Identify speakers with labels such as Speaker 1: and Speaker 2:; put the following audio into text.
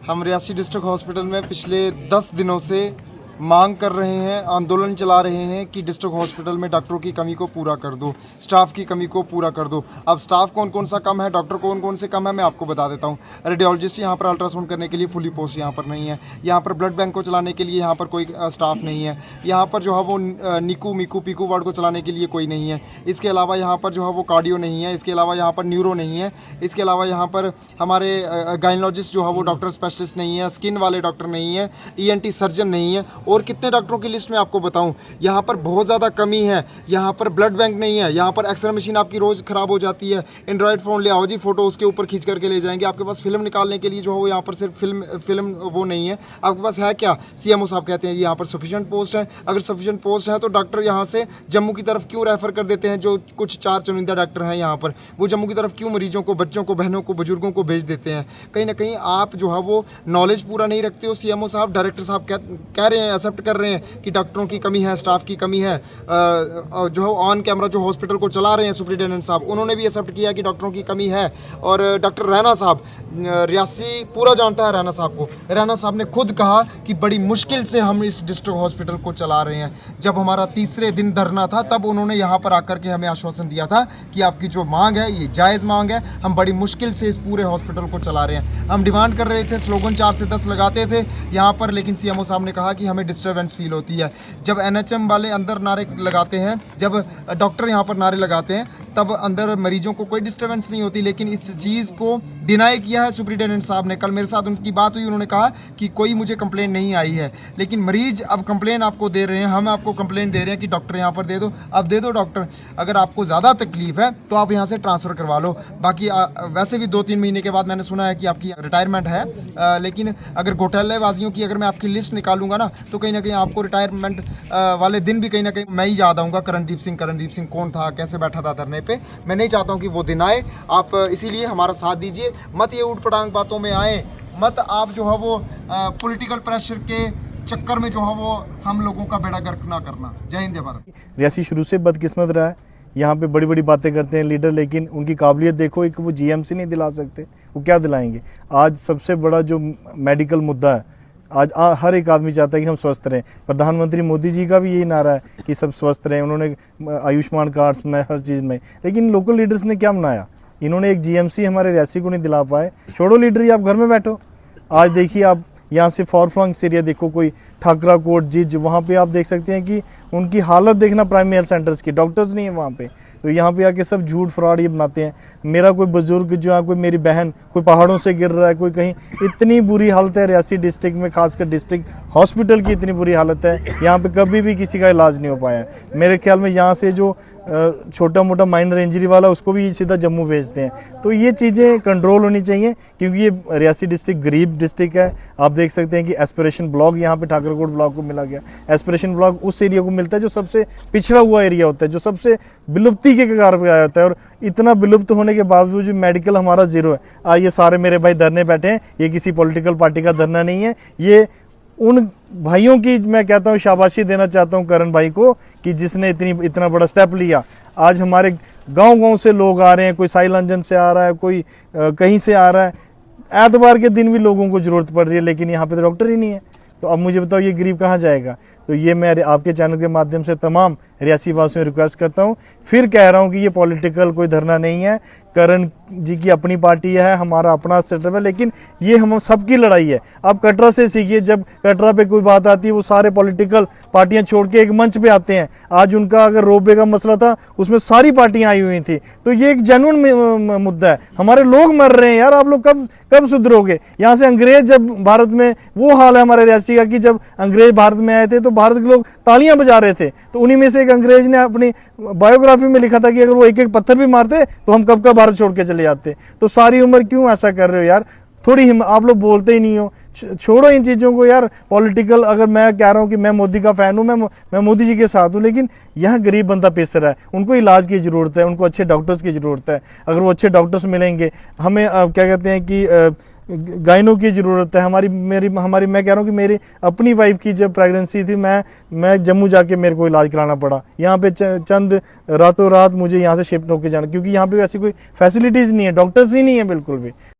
Speaker 1: हम Reasi district hospital में पिछले 10 दिनों से मांग कर रहे हैं, आंदोलन चला रहे हैं कि डिस्ट्रिक्ट हॉस्पिटल में डॉक्टरों की कमी को पूरा कर दो, स्टाफ की कमी को पूरा कर दो। अब स्टाफ कौन कौन सा कम है, डॉक्टर कौन कौन से कम है, मैं आपको बता देता हूँ। रेडियोलॉजिस्ट यहाँ पर अल्ट्रासाउंड करने के लिए फुली पोस्ट यहाँ पर नहीं है। यहाँ पर ब्लड बैंक को चलाने के लिए यहाँ पर कोई स्टाफ नहीं है। यहाँ पर जो है वो निकू मिकू पीकू वार्ड को चलाने के लिए कोई नहीं है। इसके अलावा यहाँ पर जो है वो कार्डियो नहीं है। इसके अलावा यहाँ पर न्यूरो नहीं है। इसके अलावा यहाँ पर हमारे गायनोलॉजिस्ट जो है वो डॉक्टर स्पेशलिस्ट नहीं है, स्किन वाले डॉक्टर नहीं है, ENT सर्जन नहीं है। और कितने डॉक्टरों की लिस्ट में आपको बताऊं, यहाँ पर बहुत ज़्यादा कमी है। यहाँ पर ब्लड बैंक नहीं है। यहाँ पर एक्सरे मशीन आपकी रोज़ ख़राब हो जाती है। एंड्रॉयड फ़ोन ले आओ जी, फ़ोटो उसके ऊपर खींच करके ले जाएंगे। आपके पास फिल्म निकालने के लिए जो है वो यहाँ पर सिर्फ फिल्म वो नहीं है। आपके पास है क्या? CMO साहब कहते हैं यहाँ पर सफिशेंट पोस्ट है। अगर सफिशेंट पोस्ट है तो डॉक्टर यहाँ से जम्मू की तरफ क्यों रेफ़र कर देते हैं? जो कुछ 4 चुनिंदा डॉक्टर हैं यहाँ पर, वो जम्मू की तरफ क्यों मरीजों को, बच्चों को, बहनों को, बुजुर्गों को भेज देते हैं? कहीं ना कहीं आप जो है वो नॉलेज पूरा नहीं रखते हो। CMO साहब, डायरेक्टर साहब कह रहे हैं, एक्सेप्ट कर रहे हैं कि डॉक्टरों की कमी है, स्टाफ की कमी है। जो है ऑन कैमरा जो हॉस्पिटल को चला रहे हैं सुप्रिटेंडेंट साहब, उन्होंने भी एक्सेप्ट किया कि डॉक्टरों की कमी है। और डॉक्टर रैना साहब, रियासी पूरा जानता है रैना साहब को। रैना साहब ने खुद कहा कि बड़ी मुश्किल से हम इस डिस्ट्रिक्ट हॉस्पिटल को चला रहे हैं। जब हमारा तीसरे दिन धरना था तब उन्होंने यहाँ पर आकर के हमें आश्वासन दिया था कि आपकी जो मांग है ये जायज़ मांग है, हम बड़ी मुश्किल से इस पूरे हॉस्पिटल को चला रहे हैं। हम डिमांड कर रहे थे, स्लोगन 4 से 10 लगाते थे यहाँ पर, लेकिन CMO साहब ने कहा कि हमें डिस्टर्बेंस फील होती है। जब NHM वाले अंदर नारे लगाते हैं, जब डॉक्टर यहाँ पर नारे लगाते हैं, तब अंदर मरीजों को कोई डिस्टर्बेंस नहीं होती। लेकिन इस चीज़ को डिनाई किया है सुप्रिटेंडेंट साहब ने। कल मेरे साथ उनकी बात हुई, उन्होंने कहा कि कोई मुझे कंप्लेन नहीं आई है। लेकिन मरीज अब कंप्लेन आपको दे रहे हैं, हम आपको कंप्लेन दे रहे हैं कि डॉक्टर यहाँ पर दे दो। अब दे दो डॉक्टर। अगर आपको ज़्यादा तकलीफ है तो आप यहाँ से ट्रांसफ़र करवा लो। बाकी वैसे भी 2-3 महीने के बाद मैंने सुना है कि आपकी रिटायरमेंट है। लेकिन अगर घोटालेबाजियों की अगर मैं आपकी लिस्ट निकालूंगा ना, तो कहीं ना कहीं आपको रिटायरमेंट वाले दिन भी कहीं ना कहीं मैं ही याद आऊँगा। करणदीप सिंह कौन था, कैसे बैठा था धरने पे। मैं नहीं चाहता हूँ कि वो दिन आए। आप इसीलिए हमारा साथ दीजिए, मत ये ऊट पटांग बातों में आए, मत आप जो है वो पॉलिटिकल प्रेशर के चक्कर में जो है वो हम लोगों का बेड़ा गर्क ना करना। जय हिंद, जय भारत।
Speaker 2: रियासी शुरू से बदकिस्मत रहा है। यहाँ पे बड़ी बड़ी बातें करते हैं लीडर, लेकिन उनकी काबिलियत देखो, एक वो GMC नहीं दिला सकते, वो क्या दिलाएंगे? आज सबसे बड़ा जो मेडिकल मुद्दा है, आज हर एक आदमी चाहता है कि हम स्वस्थ रहें। प्रधानमंत्री मोदी जी का भी यही नारा है कि सब स्वस्थ रहें। उन्होंने आयुष्मान कार्ड्स में, हर चीज़ में। लेकिन लोकल लीडर्स ने क्या बनाया? इन्होंने एक GMC हमारे रियासी को नहीं दिला पाए। छोड़ो लीडर ही, आप घर में बैठो। आज देखिए, आप यहाँ से फॉरफ्लंग्स एरिया देखो, कोई ठाकरा कोट, जिज, वहाँ पे आप देख सकते हैं कि उनकी हालत देखना, प्राइमरी हेल्थ सेंटर्स की, डॉक्टर्स नहीं है वहाँ पे। तो यहाँ पे आके सब झूठ फ्रॉड ये बनाते हैं। मेरा कोई बुजुर्ग जो है, कोई मेरी बहन, कोई पहाड़ों से गिर रहा है, कोई कहीं, इतनी बुरी हालत है रियासी डिस्ट्रिक्ट में, खासकर डिस्ट्रिक्ट हॉस्पिटल की इतनी बुरी हालत है। यहाँ पे कभी भी किसी का इलाज नहीं हो पाया है। मेरे ख्याल में यहाँ से जो छोटा मोटा माइनर इंजरी वाला, उसको भी सीधा जम्मू भेजते हैं। तो ये चीज़ें कंट्रोल होनी चाहिए, क्योंकि ये रियासी डिस्ट्रिक्ट गरीब डिस्ट्रिक्ट है। आप देख सकते हैं कि एस्पिरेशन ब्लॉक यहाँ पे ठाकरकोट ब्लॉक को मिला गया। एस्पिरेशन ब्लॉक उस एरिया को मिलता है जो सबसे पिछड़ा हुआ एरिया होता है, जो सबसे विलुप्ति के कगार पे आया होता है। और इतना विलुप्त होने के बावजूद जो मेडिकल हमारा जीरो है। आज ये सारे मेरे भाई धरने बैठे हैं, ये किसी पॉलिटिकल पार्टी का धरना नहीं है। ये उन भाइयों की मैं कहता हूँ, शाबाशी देना चाहता हूँ करण भाई को, कि जिसने इतना बड़ा स्टेप लिया। आज हमारे गांव से लोग आ रहे हैं, कोई साइलंजन से आ रहा है, कोई कहीं से आ रहा है। एतवार के दिन भी लोगों को ज़रूरत पड़ रही है, लेकिन यहाँ पे तो डॉक्टर ही नहीं है। तो अब मुझे बताओ, ये गरीब कहाँ जाएगा? तो ये मैं आपके चैनल के माध्यम से तमाम रियासी वासियों से रिक्वेस्ट करता हूँ, फिर कह रहा हूँ कि ये पॉलिटिकल कोई धरना नहीं है। करण जी की अपनी पार्टी है, हमारा अपना सेटअप है, लेकिन ये हम सबकी लड़ाई है। आप कटरा से सीखिए, जब कटरा पे कोई बात आती है, वो सारे पॉलिटिकल पार्टियां छोड़ के एक मंच पे आते हैं। आज उनका अगर रोपवे का मसला था, उसमें सारी पार्टियां आई हुई थी। तो ये एक जेन्युइन मुद्दा है। हमारे लोग मर रहे हैं यार, आप लोग कब सुधरोगे? यहाँ से अंग्रेज जब भारत में, वो हाल है हमारे रियासी का कि जब अंग्रेज भारत में आए थे तो भारत के लोग तालियां बजा रहे थे। तो उन्हीं में से एक अंग्रेज ने अपनी बायोग्राफी में लिखा था कि अगर वो एक एक पत्थर भी मारते तो हम कब का भारत छोड़ के चले जाते। तो सारी उम्र क्यों ऐसा कर रहे हो यार? थोड़ी आप लोग बोलते ही नहीं हो। छोड़ो इन चीज़ों को यार। पॉलिटिकल, अगर मैं कह रहा हूँ कि मैं मोदी का फ़ैन हूँ, मैं मोदी जी के साथ हूँ, लेकिन यहाँ गरीब बंदा पिस रहा है। उनको इलाज की ज़रूरत है, उनको अच्छे डॉक्टर्स की ज़रूरत है। अगर वो अच्छे डॉक्टर्स मिलेंगे, हमें क्या कहते हैं कि गायनों की ज़रूरत है। मैं कह रहा हूँ कि मेरी अपनी वाइफ की जब प्रेगनेंसी थी, मैं जम्मू जाके मेरे को इलाज कराना पड़ा। यहाँ पे चंद रातों रात मुझे यहाँ से शिफ्ट होकर जाना, क्योंकि यहाँ पे ऐसी कोई फैसिलिटीज़ नहीं है, डॉक्टर्स ही नहीं है बिल्कुल भी।